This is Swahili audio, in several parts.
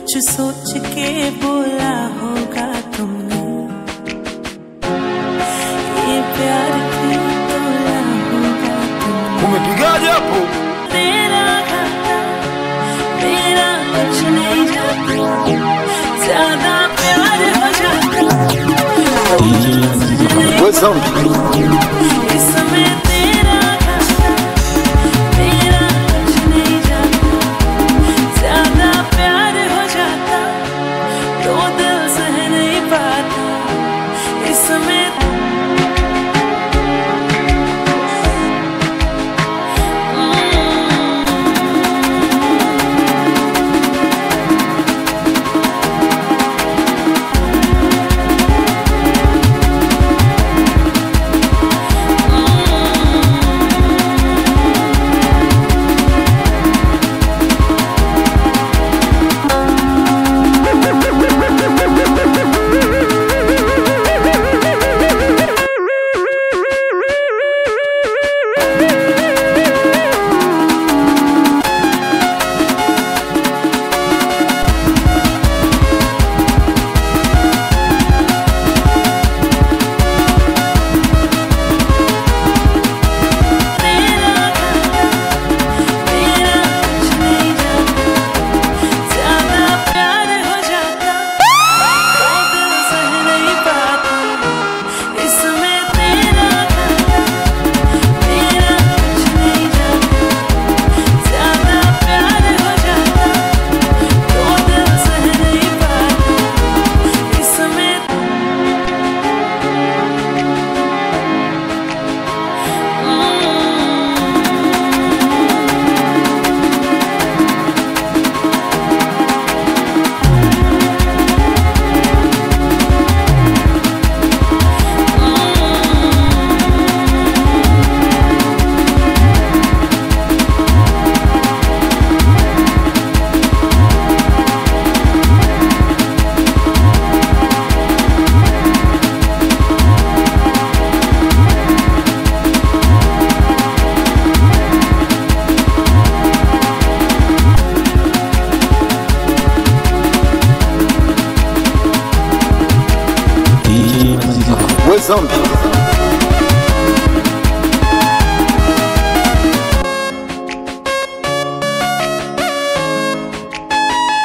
कुछ सोच के बोला होगा तुमने, ये प्यार क्यों बोला होगा तुमने। Umepigaje hapo? तेरा घाटा मेरा कुछ नहीं जाता, ज्यादा प्यार हो जाता। इसमें तेरा घाटा मेरा कुछ नहीं जाता, ज्यादा प्यार हो जाता तो दिल सह नहीं पाता। इसमें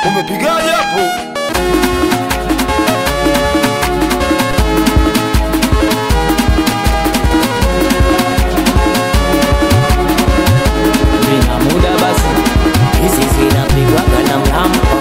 Umepigaje hapo? Vina muda basi, hizi zinapigwa na mlambo.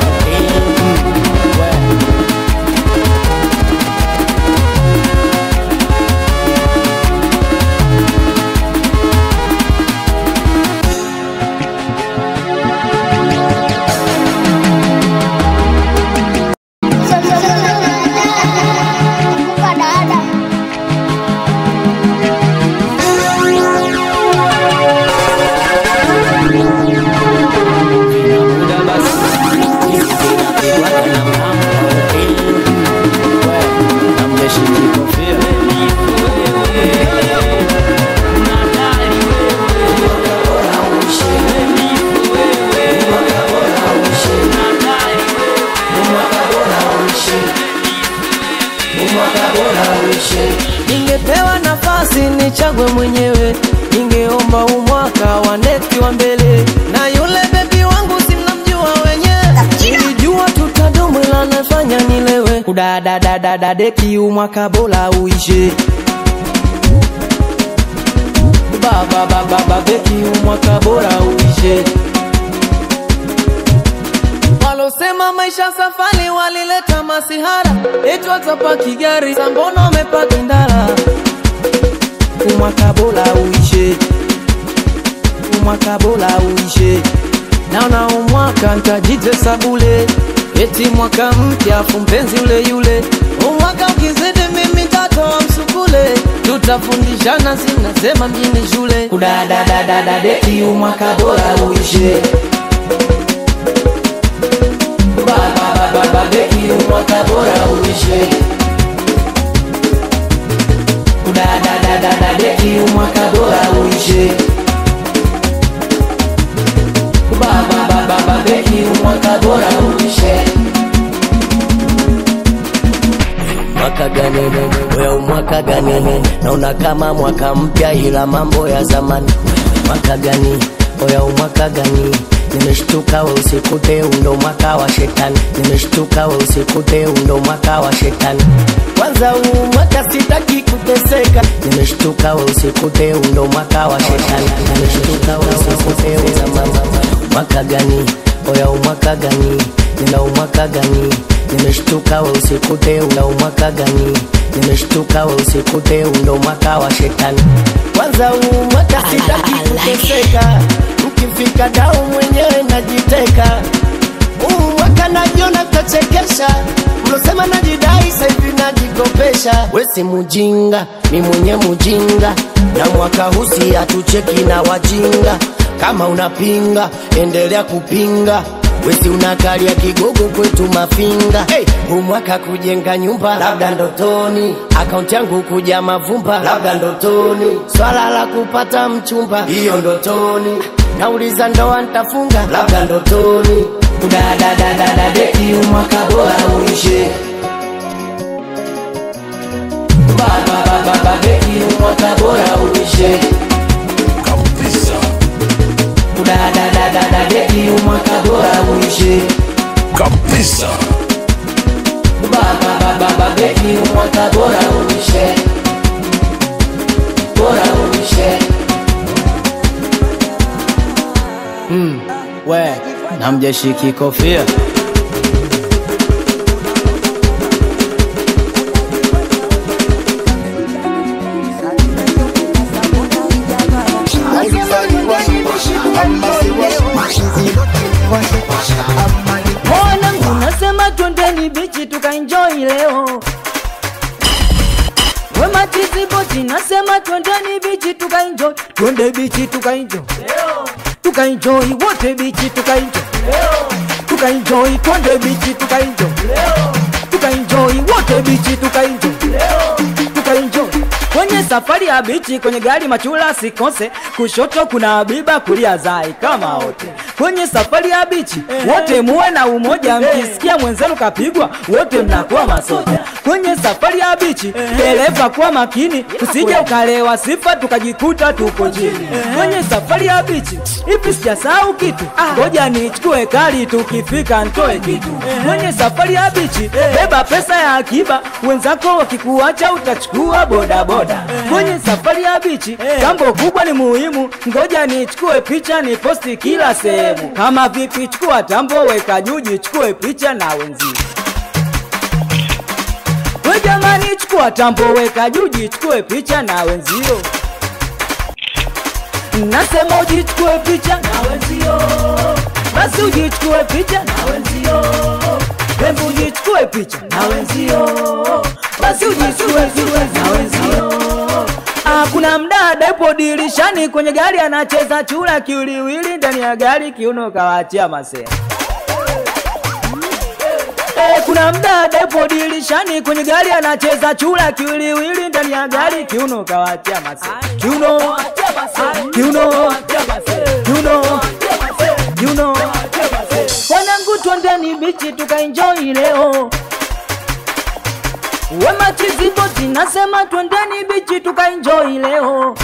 Ningepewa nafasi nichague mwenyewe, ningeomba umwaka wa neti wa mbele. Na yule baby wangu simnamjua wenyewe, nilijua tutadumu ila nafanya nilewe. Kudadadadada deki umwaka bora uishe, baba deki umwaka bora uishe. Walosema maisha safari walileta masihara, eti watapaki gari sambona wamepaki ndala. Umwaka bora uishe, umwaka bora uishe. Naona umwaka nitajitesa bure, eti mwaka mpya afu mpenzi ule yule. Umwaka ukizidi mimi tatoa msukule, tutafundishana sinasema mjini shule. Kudadadadada deki umwaka bora uishe, baba deki umwaka bora uishe. Kudadadadada deki umwaka bora uishe, baba deki umwaka bora uishe. mwaka gani? Oya umwaka gani? Naona kama mwaka mpya ila mambo ya zamani. Mwaka gani? Oya umwaka gani? Nimeshtuka we usikute undo mwaka wa shetani. Nimeshtuka we usikute undo mwaka wa shetani. Kwanza mwaka sitaki kuteseka. Nimeshtuka we usikute undo mwaka wa shetani. Nimeshtuka we usikute mwaka gani? Oya umwaka gani? Nina umwaka gani? Nimeshtuka we usikute una umwaka gani? Nimeshtuka we usikute undo mwaka wa shetani. Kwanza mwaka sitaki kuteseka. Ukifika dao mwenyewe najiteka. Mwaka najiona tachekesha. Mlosema najidai saivi najikopesha. We si mujinga, mi mwenye mujinga. Na mwaka husi atucheki na wajinga. Kama unapinga, endelea kupinga. Wesi unakalia kigogo kwetu mafinga. Umwaka kujenga nyumba labda ndotoni. Akaunti yangu kuja mavumba labda ndotoni. Swala la kupata mchumba hiyo ndotoni. Nauliza ndoa nitafunga labda ndotoni. Udadadadada deki umwaka bora uishe. Baba deki umwaka bora uishe. Udadadadada deki umwaka bora uishe. Kabisa. Baba deki umwaka bora uishe. Bora uishe. We namjeshiki kofia. Mwanangu nasema twendeni bichi tukaenjoy leo. Wema tizi boti nasema twendeni bichi tukaenjoy. Twende bichi tukaenjoy leo. Tukaenjoy wote bichi tukaenjoy leo. Tukaenjoy twende bichi tukaenjoy leo. Tukaenjoy wote bichi tukaenjoy leo. Tukaenjoy kwenye safari ya bichi, kwenye gari machula sikose. Kushoto kuna Habiba, kulia Zai kama wote. Kwenye safari ya bichi wote muwe na umoja. Mkisikia mwenzenu kapigwa wote mnakuwa masoja. Kwenye safari ya bichi dereva kuwa makini, usije ukalewa sifa tukajikuta tupo chini. Kwenye safari ya bichi ipi sijasahau kitu, ngoja nichukue kali tukifika ntoe kitu. Kwenye safari ya bichi beba pesa ya akiba, wenzako wakikuacha utachukua boda boda. Kwenye safari ya bichi jambo kubwa ni muhimu, ngoja nichukue picha ni posti kila sehemu. Kama vipi chukua tambo weka juji, chukue picha na wenzio. We jamani chukua tambo weka juji, chukue picha na wenzio. Nasema ujichukue picha na wenzio. Basi ujichukue picha na wenzio. Wembu ujichukue picha na wenzio. Basi ujichukue picha na wenzio. Kuna mdada yupo dirishani kwenye gari anacheza chura kiwiliwili ndani ya gari, kiuno kawachia masea. Kuna mdada yupo dirishani kwenye gari anacheza chura kiwiliwili ndani ya gari, kiuno kawachia masea. Kiuno wanangu twendeni bichi tukaenjoy leo. Wema chizi boti nasema twendeni bichi tukaenjoy leo.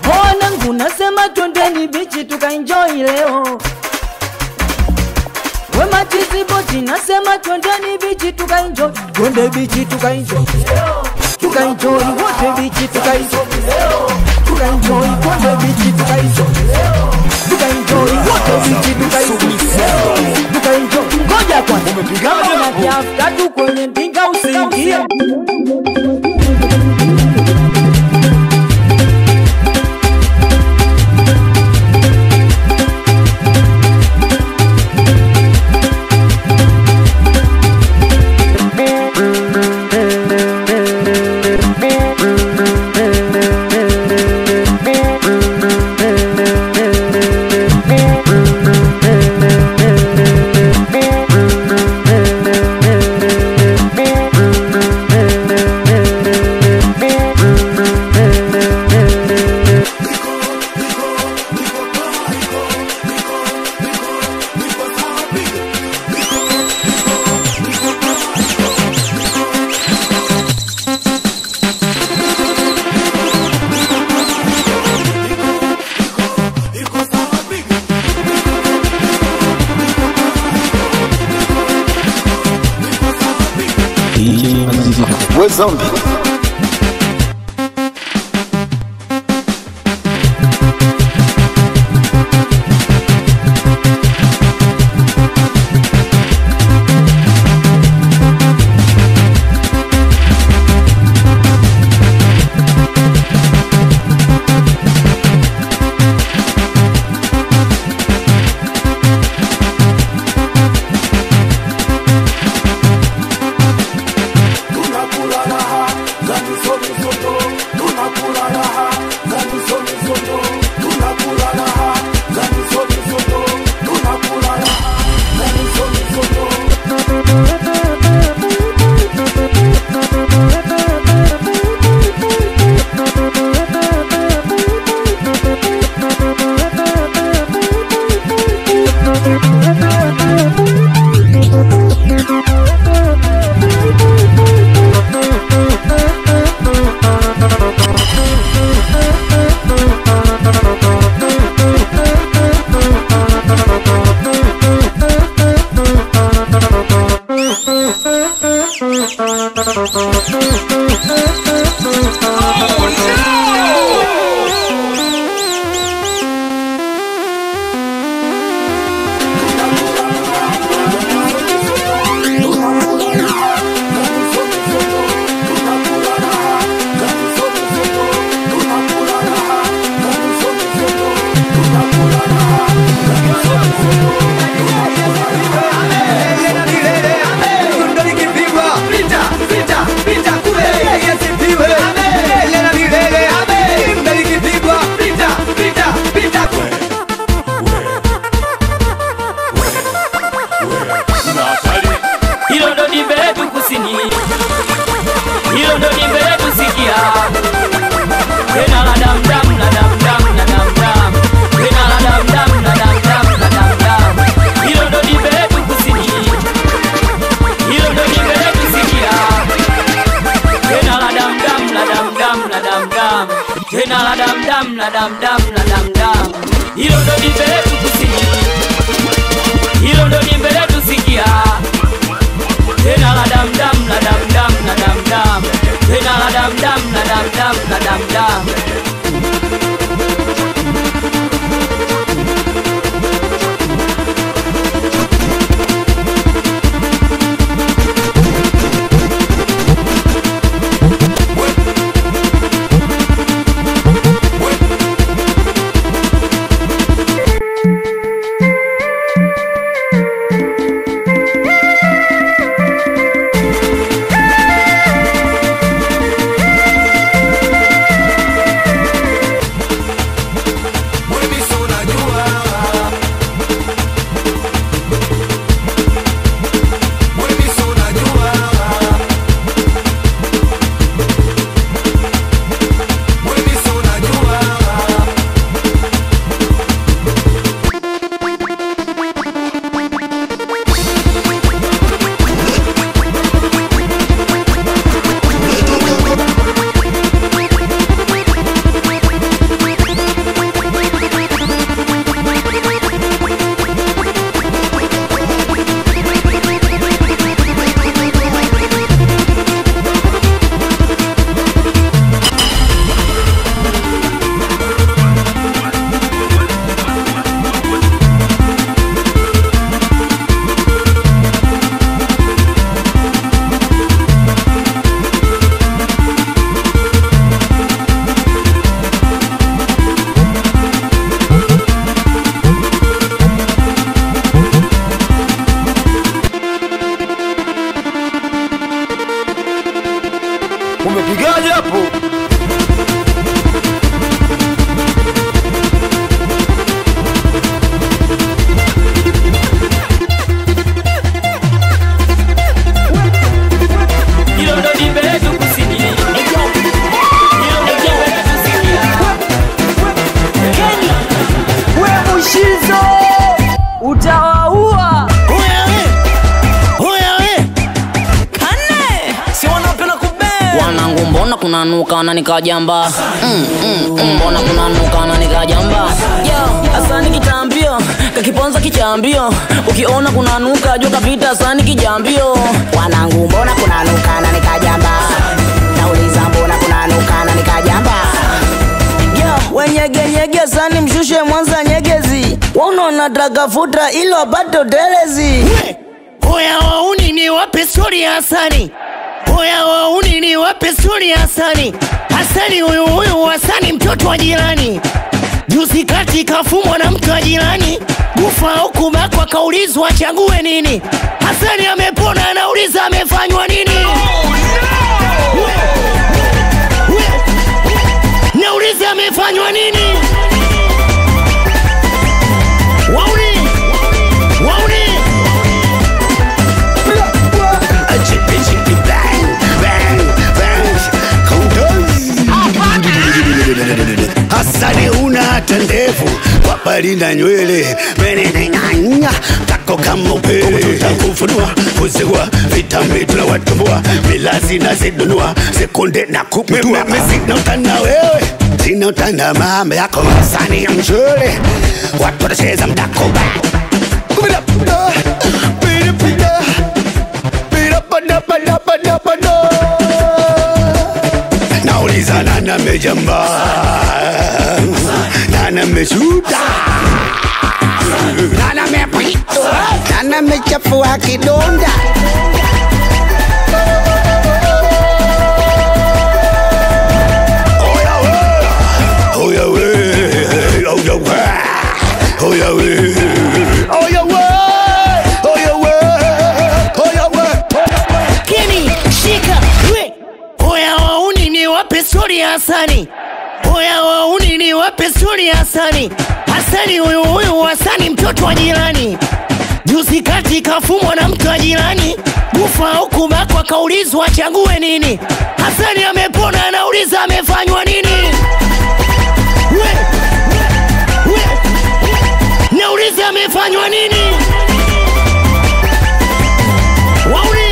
Mwanangu nasema twendeni bichi tukaenjoy leo. Wema chizi boti nasema twendeni bichi tukaenjoy. Twende bichi tukaenjoy leo. Tukaenjoy wote bichi tukaenjoy leo. Tukaenjoy twende bichi tukaenjoy leo. Tukaenjoy wote bichi tukaenjoy leo. Tukaenjoy ngoja kwanza kama unatafuta tu kwenye ndinga usiingie. we zombie. Umepigaje hapo? Utawaua. Wanangu mbona kunanuka na nikajamba mbona kunanuka na nikajamba yo asani kitambio kakiponza kichambio ukiona kunanuka jua kapita asani kijambio wanangu mbona kunanuka na nikajamba nyege nyege sani mshushe Mwanza Nyegezi. Unaona tagafuta ilo apate utelezi. Oya wauni ni wape story ya Hasani. Oya wauni ni wape story ya Hasani. Hasani huyu Hasani mtoto wa jirani. Juzi kati kafumwa na mtu wa jirani. Kufa au kubakwa kaulizwa achague nini. Hasani amepona anauliza amefanywa nini. Nauliza amefanywa nini. Wauni Hasani una hata ndevu, wapali na nywele, menenenganya, tako kama upele. Tutakufunua, kuzigua, vitambi tunawatumbua, milazi na zidunua, sekunde na kuputua. Sina utana wewe, sina utana mama yako Hasani ya mshule, watu watacheza mtakoba. Nauliza nana mejamba, nana meshuta, nana mepito, nana mechafua kidonda. Oya we, oya we, oya we, oya we, oya we, oya we, oya we. Kenny, shika, we. Oya wauni ni wape story ya Hasani. Oya wauni ni wape story ya Hasani. Hasani huyu Hasani mtoto wa jirani. Juzi kati kafumwa na mtu wa jirani. Kufa au kubakwa kaulizwa achague nini. Hasani amepona anauliza amefanywa nini. Nauliza amefanywa nini. Wauni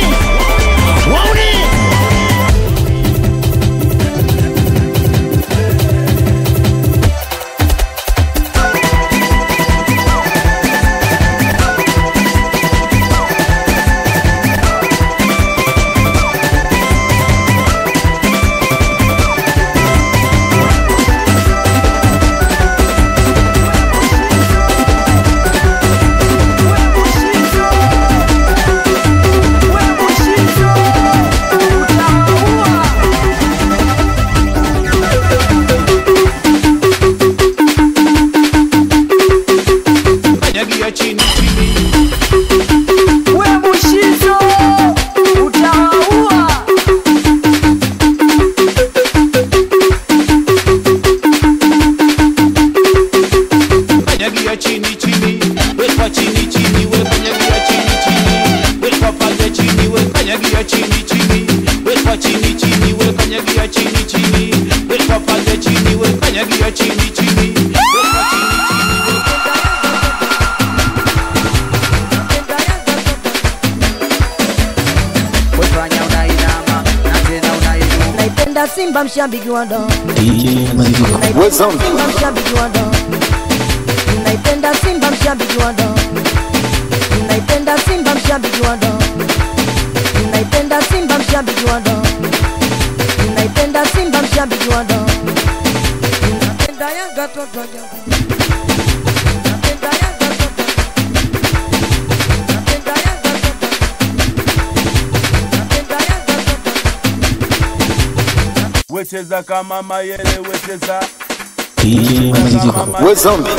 Simba mshabiki wa ndo. Simba mshabiki wa ndo. Naipenda Simba mshabiki wa ndo. Naipenda Simba mshabiki wa ndo. Naipenda Simba mshabiki wa ndo. Naipenda Simba mshabiki wa ndo. Napenda Yanga toto Yanga. Napenda Yanga toto. Napenda Yanga toto. Napenda Yanga toto. Wecheza kama mayele wecheza. Wezombi.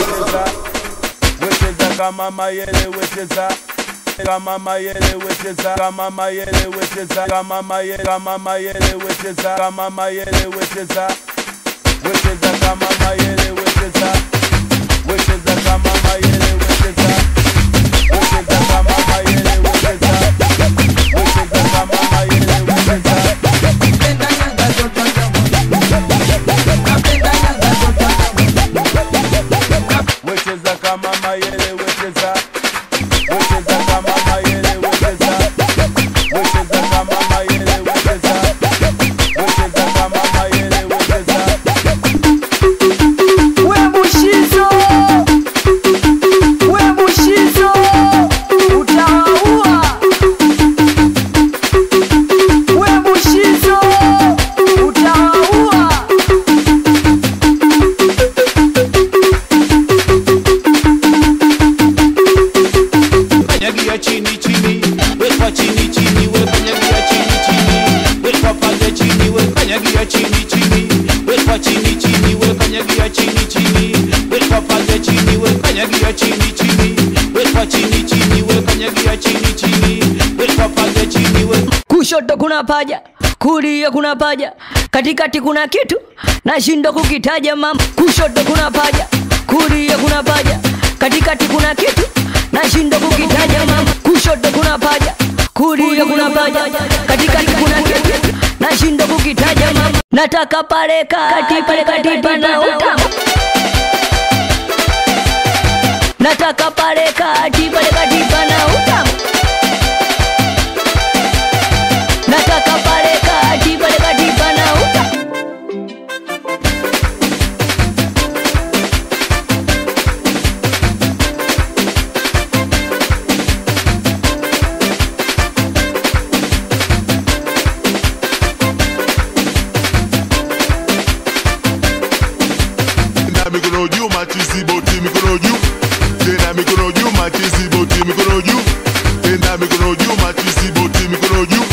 Wecheza kama mayele wecheza. Kama mayele wecheza. Kama mayele wecheza. Kama mayele wecheza. Kama mayele wecheza. Wecheza kama mayele wecheza. Wecheza kama mayele wecheza. Wecheza kama mayele wecheza. Wecheza kama mayele wecheza. Wecheza kama mayele wecheza. Wecheza kama mayele wecheza. Wecheza kama mayele wecheza. Wecheza kama mayele wecheza. sogea chini chini, weka paja chini we. Kushoto kuna paja, kulia kuna paja, katikati kuna kitu nashindwa kukitaja mama. Kushoto kuna paja, kulia kuna paja, katikati kuna kitu nashindwa kukitaja mama. Kushoto kuna paja, kulia kuna paja, katikati kuna kitu nashindwa kukitaja mama. Nataka pale kati na utamu, nataka pale kati na utamu, nataka pale kati na utamu. Mikono juu machizi boti mikono juu, tena mikono juu machizi boti mikono juu, tena mikono juu machizi boti mikono juu,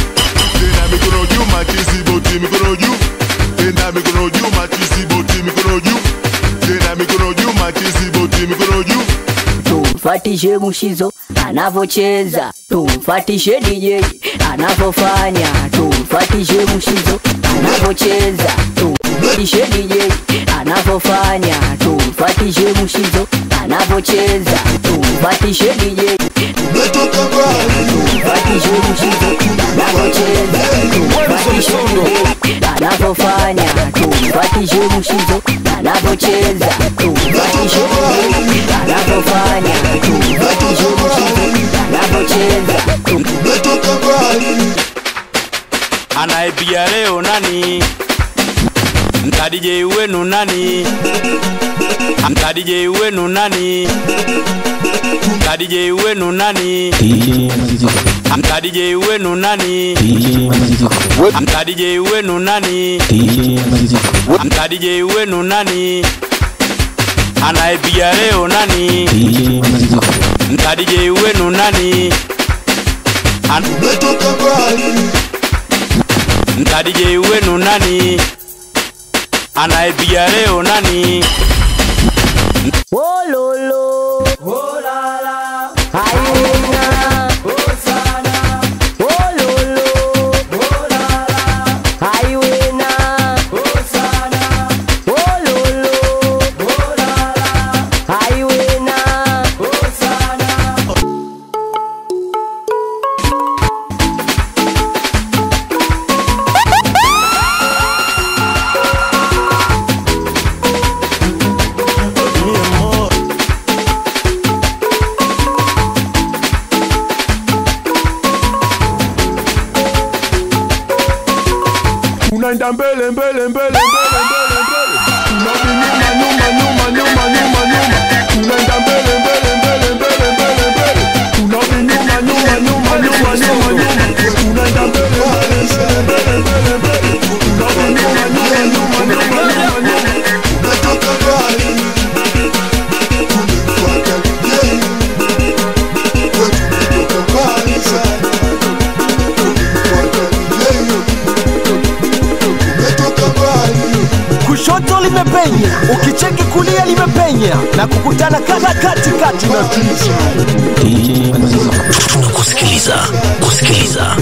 tena mikono juu machizi boti mikono juu, tena mikono juu machizi boti mikono juu, tena mikono juu machizi boti mikono juu. Tumfatishe Mushizo anavocheza, tumfatishe DJ anavofanya, tumfatishe Mushizo anavocheza, tumfatishe DJ anavofanya, tumfatishe Mushizo anavocheza, tumfatishe DJ, tumfatishe Mushizo anavocheza, tumfatishe DJ anavofanya, tumfatishe Mushizo anavocheza, tumfatishe DJ anavofanya, tumfatishe Mushizo anavocheza. Anayepiga leo nani? Mta DJ wenu nani? Mta DJ wenu nani? Mta DJ wenu nani? Mta DJ wenu nani? Mta DJ wenu nani? Mta DJ wenu nani? Anayepiga leo nani? Mta DJ wenu nani? Mta DJ wenu nani? Anayepiga leo nani? Oh lolo, oh la la, hayena, oh sana, oh lolo, oh la la, hayena, oh sana, oh lolo, oh la la, hayena, oh sana. Unaenda mbele mbele mbele mbele mbele mbele, unarudi nyuma nyuma nyuma nyuma nyuma nyuma, unaenda mbele mbele mbele mbele mbele mbele, unarudi nyuma nyuma nyuma nyuma nyuma nyuma, unaenda mbele mbele mbele mbele mbele mbele, unarudi nyuma nyuma nyuma nyuma nyuma nyuma. Unatoka mbali umefuata yeye, wewe unatoka mbali sana, umefuata yeye. Kushoto limepenya, ukicheki kulia limepenya, na kukutana katikati na tizi. Tunakusikiliza, kusikiliza.